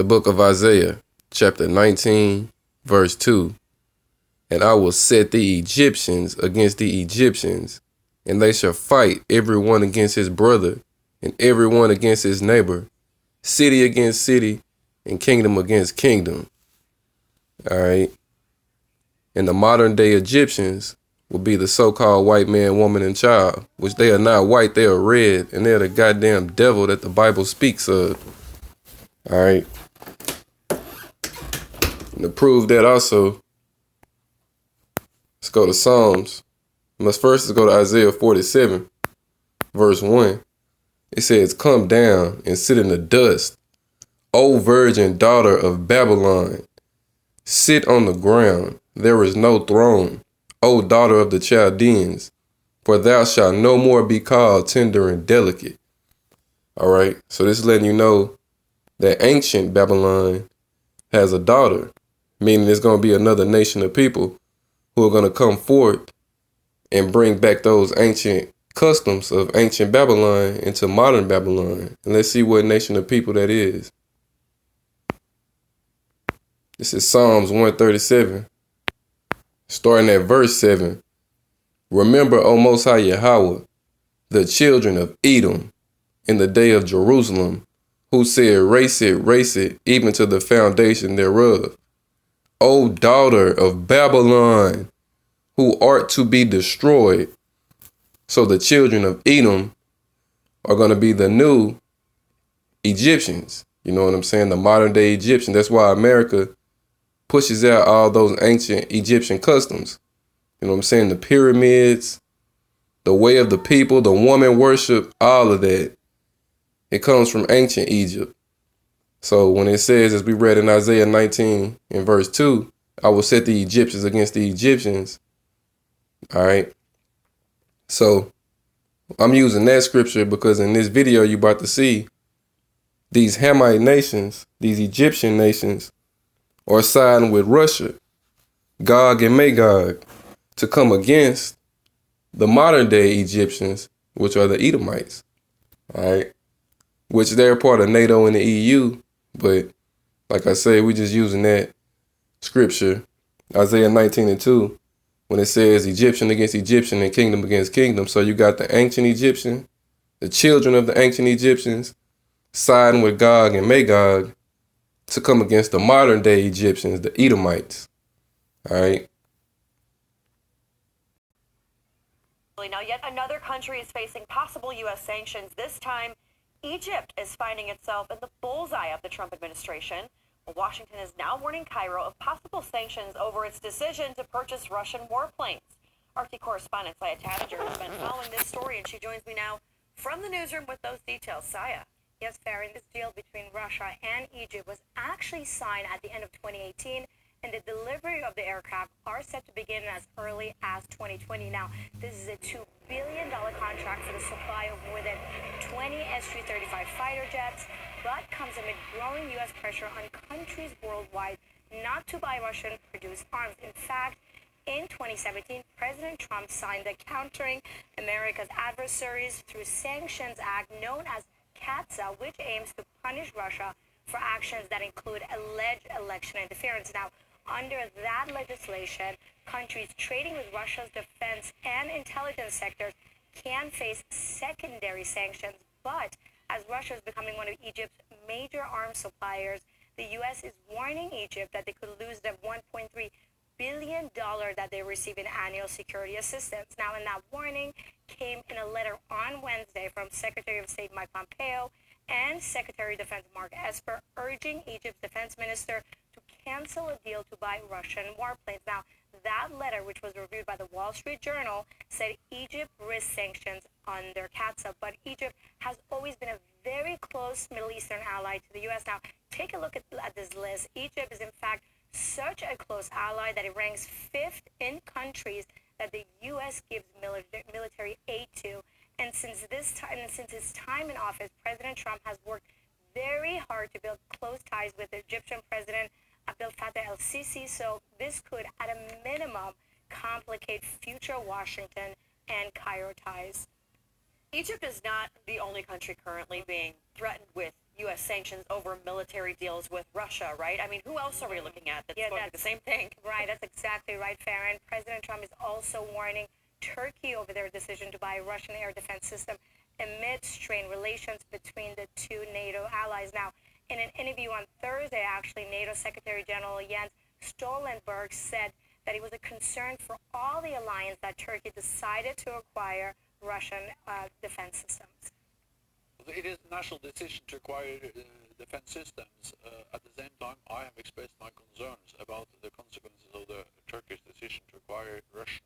The book of Isaiah, chapter 19, verse 2. And I will set the Egyptians against the Egyptians, and they shall fight every one against his brother, and every one against his neighbor, city against city, and kingdom against kingdom. All right. And the modern day Egyptians will be the so-called white man, woman, and child, which they are not white, they are red, and they're the goddamn devil that the Bible speaks of. All right. And to prove that also, let's go to Psalms. Let's go to Isaiah 47, verse 1. It says, "Come down and sit in the dust, O virgin daughter of Babylon. Sit on the ground, there is no throne, O daughter of the Chaldeans, for thou shalt no more be called tender and delicate." All right, so this is letting you know that ancient Babylon has a daughter, meaning there's going to be another nation of people who are going to come forth and bring back those ancient customs of ancient Babylon into modern Babylon. And let's see what nation of people that is. This is Psalms 137, starting at verse 7. "Remember, O Most High Yahweh, the children of Edom in the day of Jerusalem, who said, race it, even to the foundation thereof. O daughter of Babylon, who art to be destroyed." So the children of Edom are going to be the new Egyptians. You know what I'm saying? The modern day Egyptians. That's why America pushes out all those ancient Egyptian customs. You know what I'm saying? The pyramids, the way of the people, the woman worship, all of that. It comes from ancient Egypt. So when it says, as we read in Isaiah 19 in verse 2, "I will set the Egyptians against the Egyptians." All right. So I'm using that scripture because in this video, you're about to see these Hamite nations, these Egyptian nations, are siding with Russia, Gog and Magog, to come against the modern day Egyptians, which are the Edomites. All right. Which they're part of NATO and the EU. But like I say, we're just using that scripture, Isaiah 19 and 2, when it says Egyptian against Egyptian and kingdom against kingdom. So you got the ancient Egyptian, the children of the ancient Egyptians, siding with Gog and Magog to come against the modern day Egyptians, the Edomites. All right. Now, yet another country is facing possible U.S. sanctions. This time, Egypt is finding itself in the bullseye of the Trump administration. Washington is now warning Cairo of possible sanctions over its decision to purchase Russian warplanes. RT correspondent Saya Tadinger has been following this story, and she joins me now from the newsroom with those details. Saya. Yes, Farron, this deal between Russia and Egypt was actually signed at the end of 2018, and the delivery of the aircraft are set to begin as early as 2020. Now, this is a $2 billion contract for the supply of more than 20 S-335 fighter jets, but comes amid growing U.S. pressure on countries worldwide not to buy Russian-produced arms. In fact, in 2017, President Trump signed the Countering America's Adversaries Through Sanctions Act, known as CAATSA, which aims to punish Russia for actions that include alleged election interference. Now, under that legislation, countries trading with Russia's defense and intelligence sectors can face secondary sanctions. But as Russia is becoming one of Egypt's major arms suppliers, the U.S. is warning Egypt that they could lose the $1.3 billion that they receive in annual security assistance. Now, and that warning came in a letter on Wednesday from Secretary of State Mike Pompeo and Secretary of Defense Mark Esper, urging Egypt's defense minister to cancel a deal to buy Russian warplanes. Now, that letter, which was reviewed by the Wall Street Journal, said Egypt risks sanctions under CAATSA, but Egypt has always been a very close Middle Eastern ally to the U.S. Now, take a look at this list. Egypt is, in fact, such a close ally that it ranks 5th in countries that the U.S. gives military aid to. And since his time in office, President Trump has worked very hard to build close ties with the Egyptian President Abdel Fattah el-Sisi. So this could, at a minimum, complicate future Washington and Cairo ties. Egypt is not the only country currently being threatened with U.S. sanctions over military deals with Russia, right? I mean, who else are we looking at that's going to do the same thing? Right, that's exactly right, Farron. President Trump is also warning Turkey over their decision to buy a Russian air defense system amid strained relations between the two NATO allies. Now, in an interview on Thursday, actually, NATO Secretary General Jens Stoltenberg said that it was a concern for all the alliance that Turkey decided to acquire Russian defense systems. It is a national decision to acquire defense systems. At the same time, I have expressed my concerns about the consequences of the Turkish decision to acquire Russian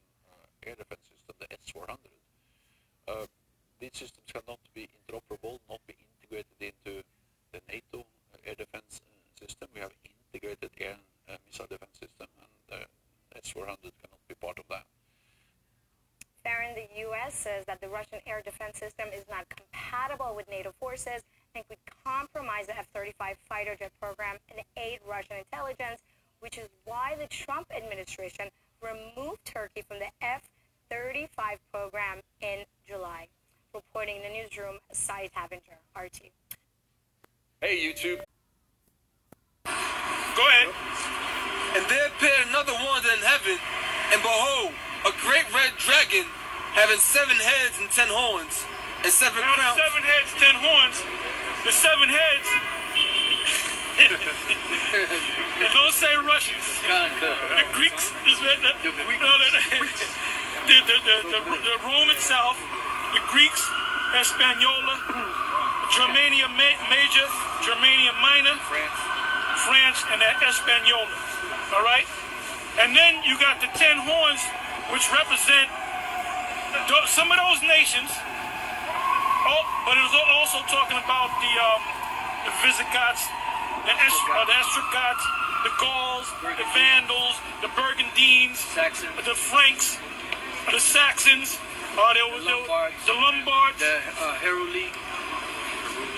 air defense system, the S-400. These systems cannot be interoperable, not be integrated into the NATO air defense system. We have integrated air and missile defense system, and the S-400 cannot be part of that. Farron, the U.S. says that the Russian air defense system is not compatible with NATO forces and could compromise the F-35 fighter jet program and aid Russian intelligence, which is why the Trump administration removed Turkey from the F-35 program in July. Reporting in the newsroom, Sai Tavinger, RT. Hey, YouTube. Go ahead. And there appeared another wonder in heaven, and behold, a great red dragon having 7 heads and 10 horns, and 7 Now crowns. the 7 heads, 10 horns. The 7 heads. It don't say Russians. The Greeks is the Rome itself, the Greeks, Hispaniola, Germania Major, Germania Minor, France, and that Hispaniola. All right? And then you got the 10 horns, which represent some of those nations. Oh, but it was also talking about the Visigoths, the Ostrogoths, the Gauls, the Vandals, the Burgundians, the Franks, the Saxons, the Lombards, The Heruli.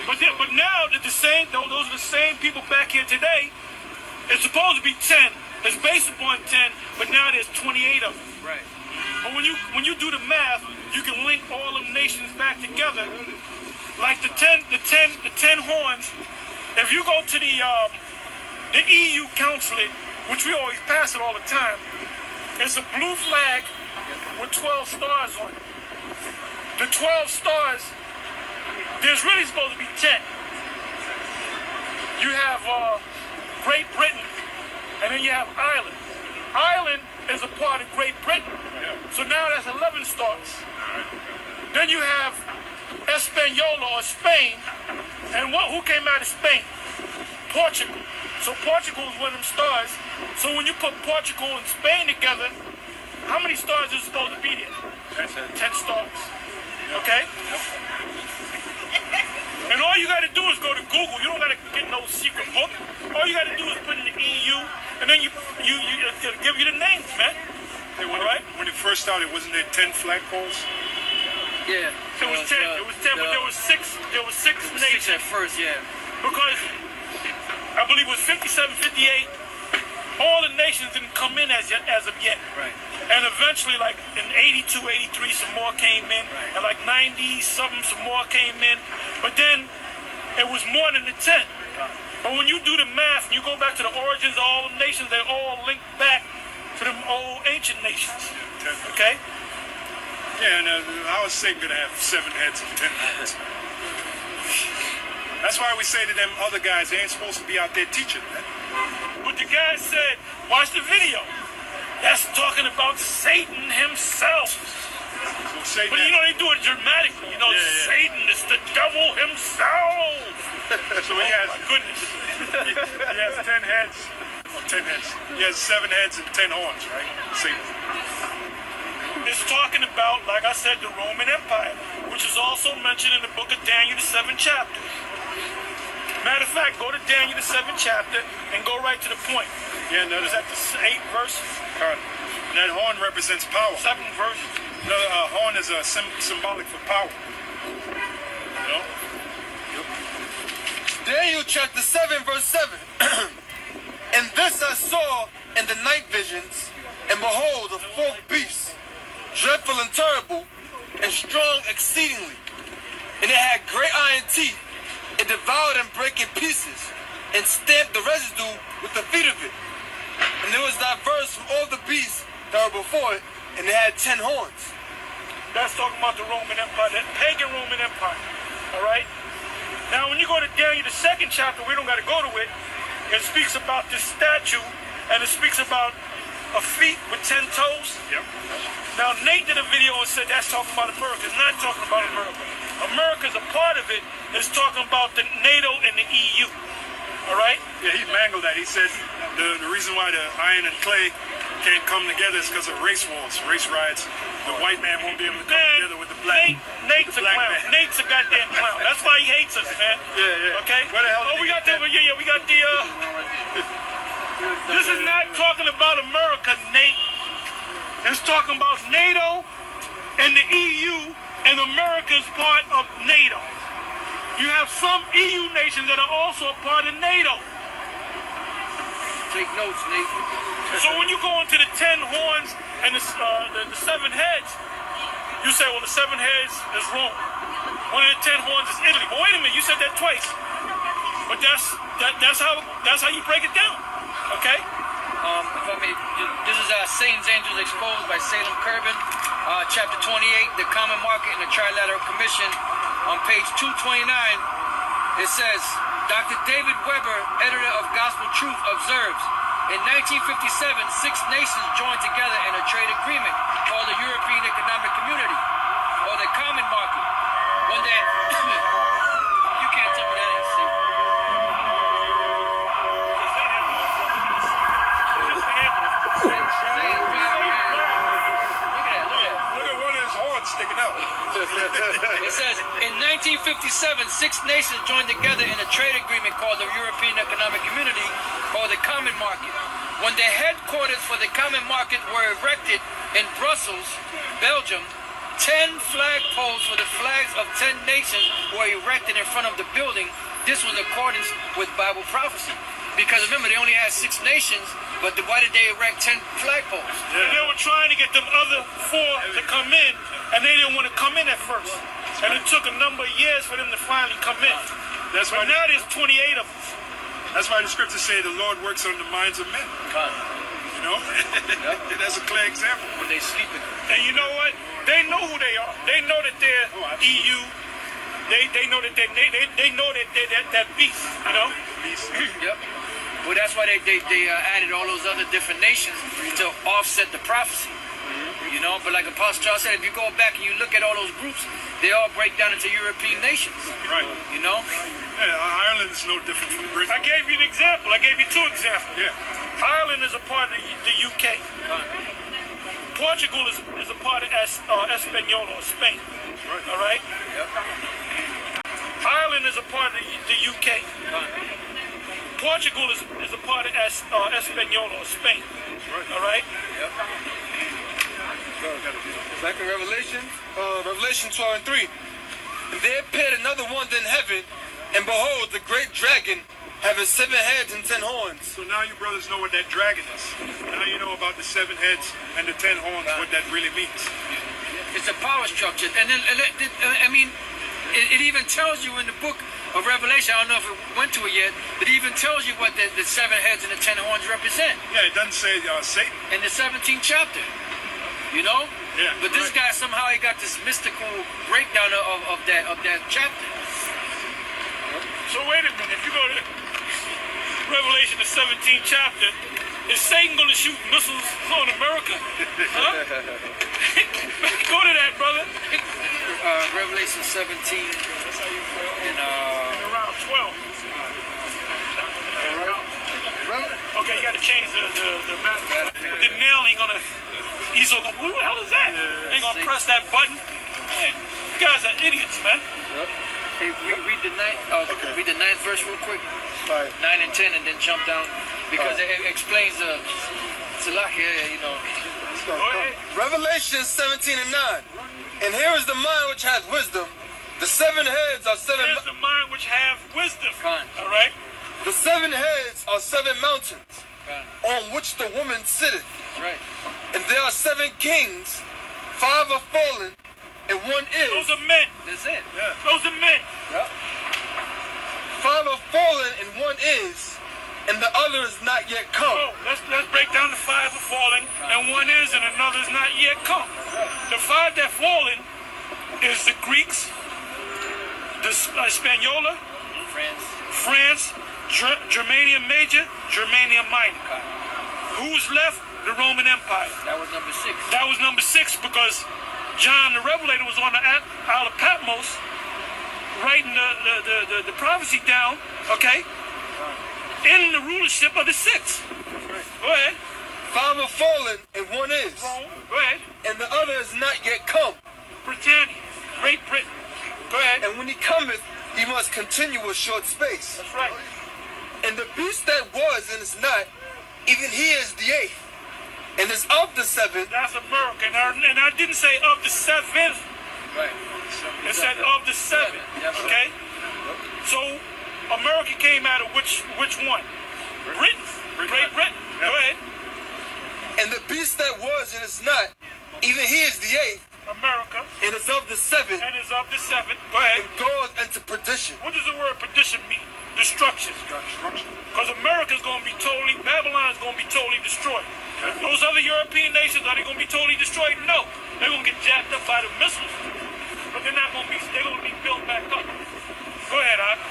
But now that those are the same people back here today. It's supposed to be 10. It's based upon 10, but now there's 28 of them. Right. But when you do the math, you can link all them nations back together. Like the 10 horns. If you go to the EU consulate, which we always pass it all the time, it's a blue flag with 12 stars on it. The 12 stars, there's really supposed to be 10. You have Great Britain, and then you have Ireland. Ireland is a part of Great Britain, so now that's 11 stars. Then you have Hispaniola or Spain, and who came out of Spain? Portugal. So Portugal is one of them stars. So when you put Portugal and Spain together, how many stars is supposed to be there? 10 stars. Okay? And all you got to do is go to Google. You don't got to get no secret book. All you got to do is put in the EU, and then it'll give you the names, man. Hey, when it first started, wasn't there 10 flagpoles? Yeah. It was 10. It was 10, but there was six. There was six nations. 6 at first, yeah. Because I believe it was 57, 58. All the nations didn't come in as of yet. Right. And eventually, like in 82, 83, some more came in. And like 90 something, some more came in. But then it was more than the 10. But when you do the math, you go back to the origins of all the nations, they all link back to them old ancient nations. Okay? Yeah, and how is Satan going to have 7 heads and 10 horns? That's why we say to them other guys, they ain't supposed to be out there teaching, man. But the guy said, watch the video. That's talking about Satan himself. So Satan But you know, they do it dramatically. You know, Satan is the devil himself. So he has, My goodness. he has 10 heads. Oh, 10 heads. He has 7 heads and 10 horns, right? Satan. It's talking about, like I said, the Roman Empire, which is also mentioned in the book of Daniel, the 7th chapter. Matter of fact, go to Daniel, the 7th chapter, and go right to the point. Yeah, no, Is that the 8th verse? that horn represents power. 7th verse? No, horn is symbolic for power. You know? Daniel chapter 7, verse 7. And this I saw in the night visions, and behold, a fourth beast, dreadful and terrible, and strong exceedingly. And it had great iron teeth. It devoured and brake and stamped the residue with the feet of it. And it was diverse from all the beasts that were before it, and it had 10 horns. That's talking about the Roman Empire, the pagan Roman Empire. All right? Now, when you go to Daniel, the 2nd chapter, we don't got to go to it. It speaks about this statue, and it speaks about a feet with 10 toes. Yep. Now, Nate did a video and said that's talking about America. It's not talking about America. America's a part of it. It's talking about the NATO and the EU. All right? Yeah, he mangled that. He said the reason why the iron and clay can't come together is because of race wars, race riots. The white man won't be able to come together with the black. Nate's a clown. man. Nate's a goddamn clown. That's why he hates us, man. Yeah. Okay? Where the hell Oh, did we he got get the, that? we got the, this is not talking about America, Nate. It's talking about NATO and the EU, and America's part of NATO. You have some EU nations that are also a part of NATO. Take notes, Nate. So when you go into the 10 horns and the 7 heads, you say, well, the 7 heads is Rome. One of the 10 horns is Italy. But wait a minute, you said that twice. But that's how you break it down. Okay? If I may, this is Satan's Angels Exposed by Salem Kerbin, chapter 28, the Common Market and the Trilateral Commission. On page 229, it says, Dr. David Weber, editor of Gospel Truth, observes, in 1957, 6 nations joined together in a trade agreement called the European Economic Community, or the Common Market. One day, you can't tell me that ain't safe. Sticking out. It says, in 1957, 6 nations joined together in a trade agreement called the European Economic Community, or the Common Market. When the headquarters for the Common Market were erected in Brussels, Belgium, 10 flagpoles for the flags of 10 nations were erected in front of the building. This was in accordance with Bible prophecy. Because remember, they only had 6 nations, but why did they erect 10 flagpoles? Yeah. They were trying to get them other 4 to come in, and they didn't want to come in at first. And it took a number of years for them to finally come in. That's why But now there's 28 of them. That's why the scriptures say the Lord works on the minds of men. You know? That's a clear example. When they sleeping. And you know what? They know who they are. They know that they're EU. They know that they know that they're that beast, you know? Yep. Well, that's why they added all those other different nations to offset the prophecy. You know, but like Apostle Charles said, if you go back and you look at all those groups, they all break down into European nations. Right. You know? Yeah, Ireland is no different from Britain. I gave you an example. I gave you 2 examples. Yeah. Ireland is a part of the UK. Portugal is a part of Espanol or Spain. Right. All right? Yep. Ireland is a part of the UK. Portugal is a part of Espanol or Spain. Right. All right? Yep. Back in Revelation 12 and 3. And there appeared another wonder in heaven, and behold, the great dragon, having 7 heads and 10 horns. So now you brothers know what that dragon is. Now you know about the 7 heads and the 10 horns, what that really means. It's a power structure. And then, I mean, it even tells you in the book of Revelation, I don't know if it went to it yet, but it even tells you what the 7 heads and the 10 horns represent. Yeah, it doesn't say Satan. In the 17th chapter. You know? Yeah. But this guy somehow he got this mystical breakdown of that chapter. So wait a minute. If you go to Revelation, the 17th chapter, is Satan going to shoot missiles on America? Huh? Go to that, brother. Revelation 17 in around 12. Okay, you got to change the map. The nail ain't gonna. He's gonna. Who the hell is that? Ain't gonna press that button. Man, you guys are idiots, man. Hey, read the ninth verse real quick. Right. 9 and 10, and then jump down because it explains the Salak here. You know. Go ahead. Revelation 17 and 9. And here is the mind which hath wisdom. The 7 heads are 7. Here's the mind which have wisdom. Fine. All right. The 7 heads are 7 mountains, Fine. on which the woman sitteth. Right. And there are 7 kings. 5 are fallen, and 1 is. Those are men. That's it. Those are men. Yep. 5 are fallen and 1 is, and the other is not yet come. Oh, let's break down the 5 are falling, and 1 is, and another is not yet come. The 5 that fallen is the Greeks, the Hispaniola, France, Germania Major, Germania Minor. Who's left? The Roman Empire. That was number 6. That was number 6 because John the Revelator was on the Isle of Patmos, writing the prophecy down, okay, in the rulership of the 6. Go ahead. 5 are fallen and 1 is, Go ahead. and the other is not yet come. Britannia, Great Britain. Go ahead. And when he cometh, he must continue a short space. That's right. And the beast that was and is not, even he is the 8th, and is of the 7th. That's America. And I didn't say of the 7th. Right. It said of the 7th. Okay? So America came out of which one? Britain. Great Britain. Go ahead. And the beast that was and is not, even he is the 8th, America. and is of the 7th, And is of the 7th. Go ahead. and goeth into perdition. What does the word perdition mean? Destruction. Because America is going to be totally, Babylon is going to be totally destroyed. Those other European nations, are they going to be totally destroyed? No. They're going to get jacked up by the missiles. But they're not going to be, they're going to be built back up. Go ahead, Art.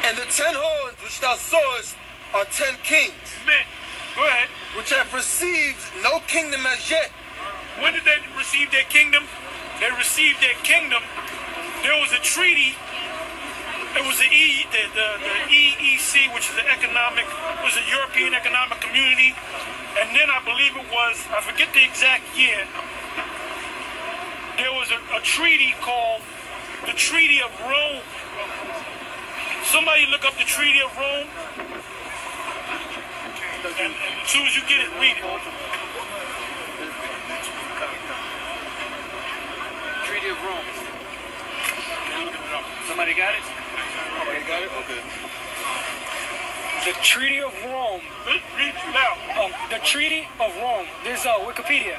And the 10 horns which thou sawest are 10 kings, Men, go ahead. which have received no kingdom as yet. When did they receive their kingdom? They received their kingdom. There was a treaty. It was the EEC, which is the European Economic Community. And then I believe it was, I forget the exact year, there was a treaty called the Treaty of Rome. Somebody look up the Treaty of Rome. And as soon as you get it, read it. Treaty of Rome. Somebody got it? Okay, got it? Okay. The Treaty of Rome. Read it now. The Treaty of Rome. This is Wikipedia.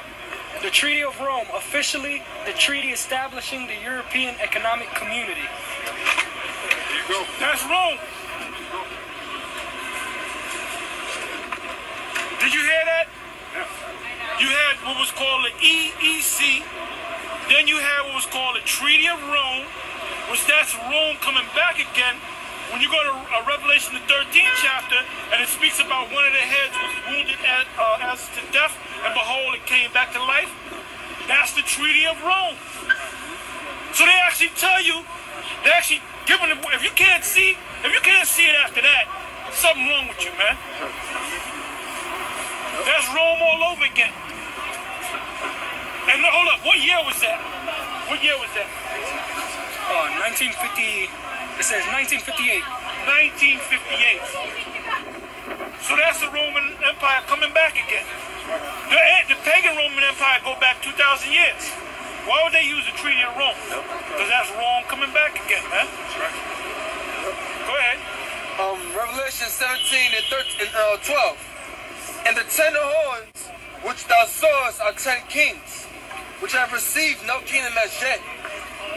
The Treaty of Rome, officially the treaty establishing the European Economic Community. There you go. That's Rome. Did you hear that? You had what was called the EEC. Then you had what was called the Treaty of Rome, which that's Rome coming back again. When you go to Revelation, the 13th chapter, and it speaks about one of the heads was wounded as to death, and behold, it came back to life. That's the Treaty of Rome. So they actually tell you, they actually giving it. If you can't see it after that, something wrong with you, man. That's Rome all over again. And hold up, what year was that? What year was that? 1950. It says 1958. 1958. So that's the Roman Empire coming back again. The pagan Roman Empire go back 2,000 years. Why would they use the Treaty of Rome? Because that's Rome coming back again, man. Go ahead. Revelation 17 and 12. And the 10 horns which thou sawest are 10 kings, which have received no kingdom as yet,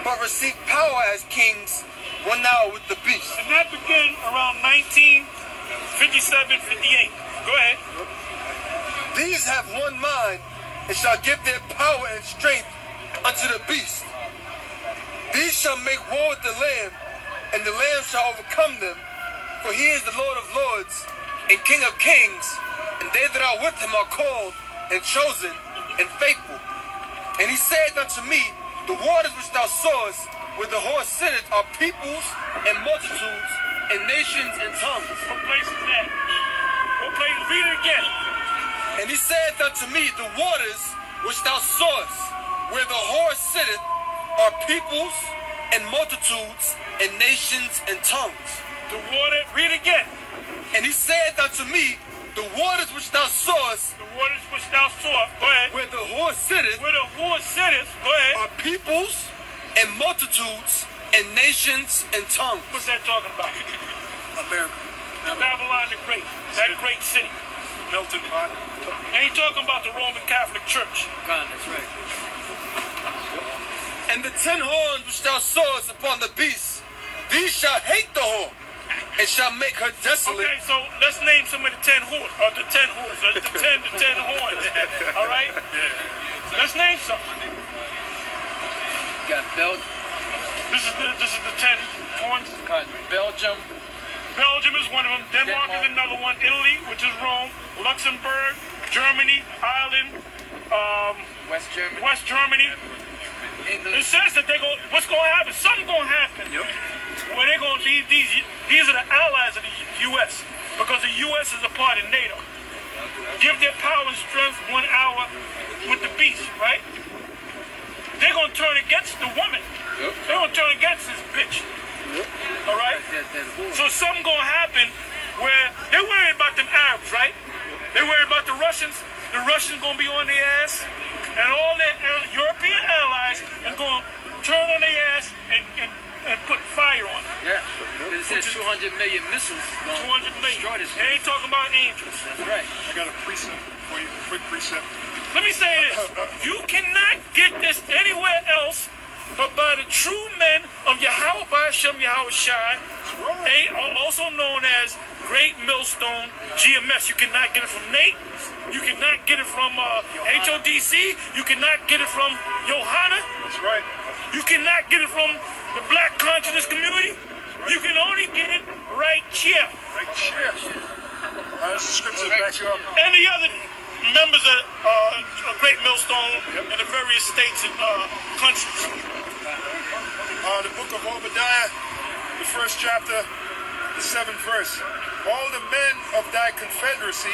but received power as kings 1 hour with the beast. And that began around 1957, 58. Go ahead. These have one mind, and shall give their power and strength unto the beast. These shall make war with the Lamb, and the Lamb shall overcome them. For he is the Lord of lords, and King of kings, and they that are with him are called, and chosen, and faithful. And he said unto me, the waters which thou sawest, where the horse sitteth, are peoples, and multitudes, and nations, and tongues. What place is that? What place? Read it again. And he said unto me, the waters which thou sawest, where the horse sitteth, are peoples, and multitudes, and nations, and tongues. The water, read again. And he said unto me, the waters which thou sawest, The waters which thou sawest, go ahead. where the horse sitteth, Where the horse sitteth, go ahead. are peoples, and multitudes, and nations, and tongues. What's that talking about? America. Babylon the Great, that great city. Melted pot. And he's talking about the Roman Catholic Church. God, that's right. And the 10 horns which thou sawest upon the beast, these shall hate the whore, and shall make her desolate. Okay, so let's name some of the 10 horns, or the 10 horns, or the 10 horns. All right? Yeah. Let's name some. Got Belgium. This is the 10 horns. Got Belgium. Belgium is one of them. Denmark is another one. Italy, which is Rome. Luxembourg, Germany, Ireland, West Germany. England. It says that what's going to happen? Something's going to happen. Yep. Where they're going to be, these are the allies of the U.S. because the U.S. is a part of NATO. Give their power and strength 1 hour with the beast, right? They're going to turn against the woman. Yep. They're going to turn against this bitch. Yep. All right? So something's going to happen where they're worried about them Arabs, right? They're worried about the Russians. The Russians going to be on their ass. And all their European allies are going to turn on their ass and put fire on it. Yeah. It says 200 million missiles. 200 million. They ain't talking about angels. That's right. I got a precept for you, a quick precept. Let me say this. You cannot get this anywhere else but by the true men of Yahweh Ba'ashem Yahweh Shai, also known as Great Millstone GMS. You cannot get it from Nate. You cannot get it from HODC. You cannot get it from Johanna. That's right. You cannot get it from the Black Consciousness community. You can only get it right here. Right here. That's the scripture back you up. And the other members of Great Millstone in the various states and countries. The book of Obadiah, the 1st chapter, the 7th verse. All the men of thy confederacy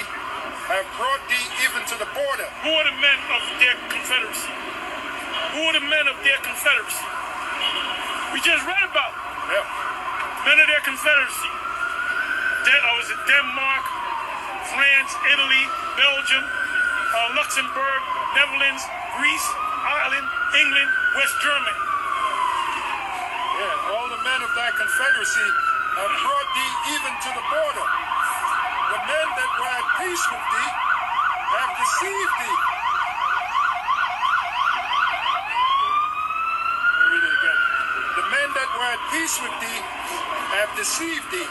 have brought thee even to the border. Who are the men of their confederacy? Who are the men of their confederacy? We just read about it. Yeah. Men of their confederacy. Was it Denmark, France, Italy, Belgium, Luxembourg, Netherlands, Greece, Ireland, England, West Germany. Yeah, all the men of thy confederacy have brought thee even to the border. The men that were at peace with thee have deceived thee. Read it again. The men that were at peace with thee have deceived thee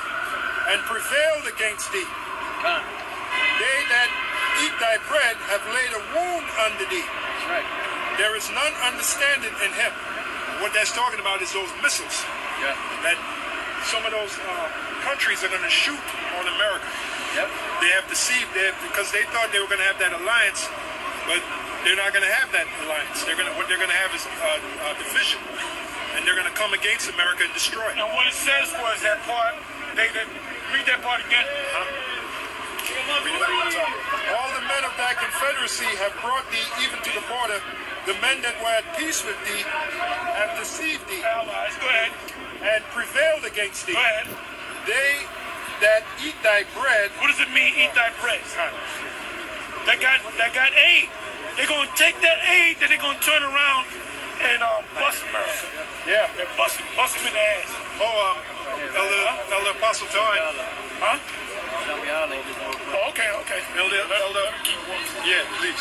and prevailed against thee. They that eat thy bread have laid a wound under thee. Right. There is none understanding in him. What that's talking about is those missiles. Yeah. That some of those countries are going to shoot on America. Yep. They have deceived because they thought they were going to have that alliance, but they're not going to have that alliance. What they're going to have is a division, and they're going to come against America and destroy it. And what it says was that part. Read that part again. All the men of thy confederacy have brought thee even to the border. The men that were at peace with thee have deceived thee. Allies, go ahead. And prevailed against thee. Go ahead. They that eat thy bread. What does it mean, eat thy bread? That got aid. They're going to take that aid, then they're going to turn around and bust America. Yeah. They're bust them in the ass. Elder Apostle Todd. Huh? Oh, okay. Elder. Yeah, please.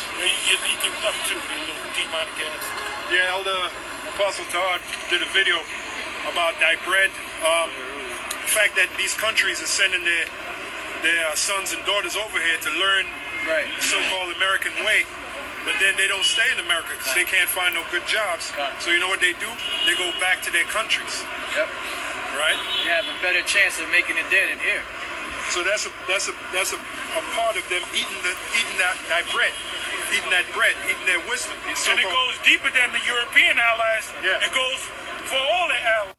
You think up too, a little demonic ass. Yeah, Elder Apostle Todd did a video about thy bread. The fact that these countries are sending their sons and daughters over here to learn the so-called American way, but then they don't stay in America because they can't find no good jobs. So you know what they do? They go back to their countries. Yep. Right? You have a better chance of making it there than here. So that's a part of them eating that bread, eating their wisdom. And it goes deeper than the European allies. Yeah. It goes for all the allies.